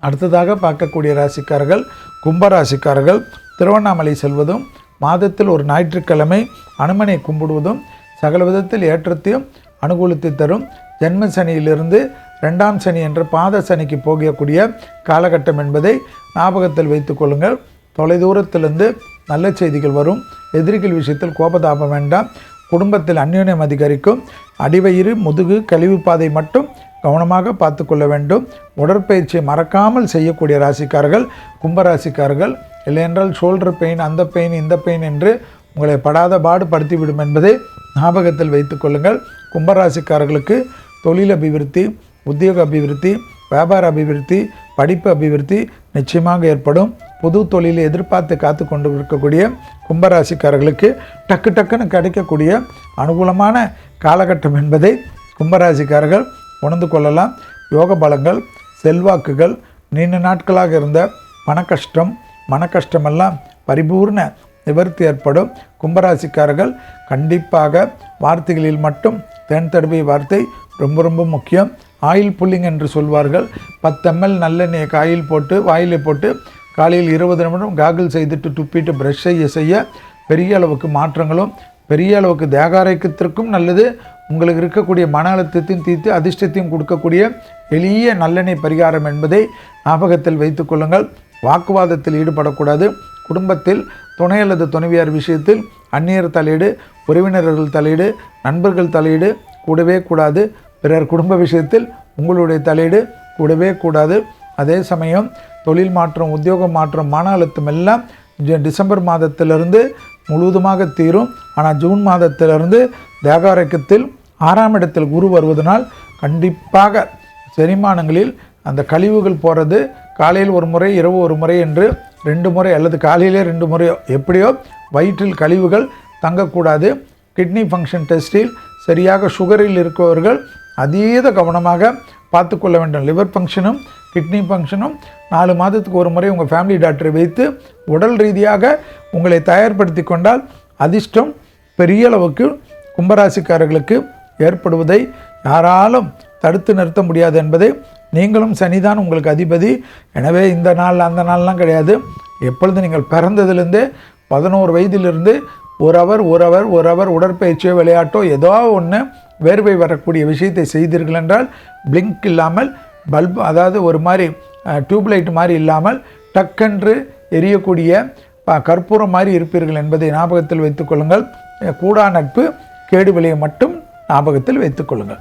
அடுத்ததாக பார்க்கக்கூடிய ராசிக்காரர்கள் கும்பராசிக்காரர்கள் திருவண்ணாமலை செல்வதும் மாதத்தில் ஒரு ஞாயிற்றுக்கிழமை அனுமனை கும்பிடுவதும் சகல விதத்தில் ஏற்றத்தையும் அனுகூலத்தை தரும். ஜென்ம சனியிலிருந்து 2ஆம் சனி என்ற பாத சனிக்கு போகக்கூடிய காலகட்டம் என்பதை ஞாபகத்தில் வைத்து கொள்ளுங்கள். தொலைதூரத்திலிருந்து நல்ல செய்திகள் வரும். எதிரிகள் விஷயத்தில் கோபதாபம் வேண்டாம். குடும்பத்தில் அந்யோன்யம் அதிகரிக்கும். அடிவயிறு முதுகு கழிவு பாதை மட்டும் கவனமாக பார்த்து கொள்ள வேண்டும். உடற்பயிற்சியை மறக்காமல் செய்யக்கூடிய ராசிக்காரர்கள் கும்பராசிக்காரர்கள். இல்லையென்றால் ஷோல்டர் பெயின், அந்த பெயின், இந்த பெயின் என்று உங்களை படாத பாடு படுத்திவிடும் என்பதை ஞாபகத்தில் வைத்து கொள்ளுங்கள். கும்பராசிக்காரர்களுக்கு தொழில் அபிவிருத்தி, உத்தியோக அபிவிருத்தி, வியாபார அபிவிருத்தி, படிப்பு அபிவிருத்தி நிச்சயமாக ஏற்படும். புது தொழிலை எதிர்பார்த்து காத்து கொண்டு இருக்கக்கூடிய கும்பராசிக்காரர்களுக்கு டக்கு டக்குன்னு கிடைக்கக்கூடிய அனுகூலமான காலகட்டம் என்பதை கும்பராசிக்காரர்கள் உணர்ந்து கொள்ளலாம். யோக பலங்கள், செல்வாக்குகள், நீண்ட நாட்களாக இருந்த பணக்கஷ்டம், மனக்கஷ்டமெல்லாம் பரிபூர்ண நிவர்த்தி ஏற்படும். கும்பராசிக்காரர்கள் கண்டிப்பாக வார்த்தைகளில் மட்டும் தேன் தடவை வார்த்தை ரொம்ப ரொம்ப முக்கியம். ஆயில் புல்லிங் என்று சொல்வார்கள். 10 ml நல்லெண்ணெயை காயில் போட்டு வாயிலை போட்டு காலையில் 20 நிமிடம் காகிள் செய்துட்டு துப்பிட்டு ப்ரஷ் செய்ய பெரிய அளவுக்கு மாற்றங்களும் பெரிய அளவுக்கு தேகாரோக்கியத்திற்கும் நல்லது. உங்களுக்கு இருக்கக்கூடிய மன அழுத்தத்தையும் தீர்த்து அதிர்ஷ்டத்தையும் கொடுக்கக்கூடிய எளிய நல்லெண்ணெய் பரிகாரம் என்பதை ஞாபகத்தில் வைத்து கொள்ளுங்கள். வாக்குவாதத்தில் ஈடுபடக்கூடாது. குடும்பத்தில் துணை அல்லது துணைவியார் விஷயத்தில் அந்நியர் தலையீடு, உறவினர்கள் தலையீடு, நண்பர்கள் தலையீடு கூடவே கூடாது. பிறர் குடும்ப விஷயத்தில் உங்களுடைய தலையீடு கூடவே கூடாது. அதே சமயம் தொழில் மாற்றம், உத்தியோக மாற்றம், மன அழுத்தம் எல்லாம் டிசம்பர் மாதத்திலிருந்து முழுவதுமாக தீரும். ஆனால் ஜூன் மாதத்திலிருந்து தேகாரோக்கியத்தில் 6ஆம் இடத்தில் குரு வருவதனால் கண்டிப்பாக செரிமானங்களில் அந்த கழிவுகள் போகிறது. காலையில் ஒரு முறை, இரவு ஒரு முறை என்று 2 முறை அல்லது காலையிலே 2 முறையோ எப்படியோ வயிற்றில் கழிவுகள் தங்கக்கூடாது. கிட்னி ஃபங்க்ஷன் டெஸ்டில் சரியாக சுகரில் இருக்கவர்கள் அதீத கவனமாக பார்த்து கொள்ள வேண்டும். லிவர் ஃபங்க்ஷனும் கிட்னி ஃபங்க்ஷனும் 4 மாதத்துக்கு ஒரு முறை உங்கள் ஃபேமிலி டாக்டரை வைத்து உடல் ரீதியாக உங்களை தயார்படுத்தி கொண்டால் அதிர்ஷ்டம் பெரிய அளவுக்கு கும்பராசிக்காரர்களுக்கு ஏற்படுவதை யாராலும் தடுத்து நிறுத்த முடியாது என்பதை நீங்களும் சனிதான் உங்களுக்கு அதிபதி. எனவே இந்த நாள் அந்த நாள்லாம் கிடையாது. எப்பொழுது நீங்கள் பிறந்ததிலிருந்தே 11 வயதிலிருந்து ஒரு அவர் உடற்பயிற்சியோ விளையாட்டோ ஏதோ ஒன்று வேர்வை வரக்கூடிய விஷயத்தை செய்தீர்கள் என்றால் பிளிங்க் இல்லாமல் பல்ப், அதாவது ஒரு மாதிரி டியூப்லைட் மாதிரி இல்லாமல் டக்கென்று எரியக்கூடிய கற்பூரம் மாதிரி இருப்பீர்கள் என்பதை ஞாபகத்தில் வைத்துக் கொள்ளுங்கள். கூடா நட்பு கேடு விளையை மட்டும் ஞாபகத்தில் வைத்துக் கொள்ளுங்கள்.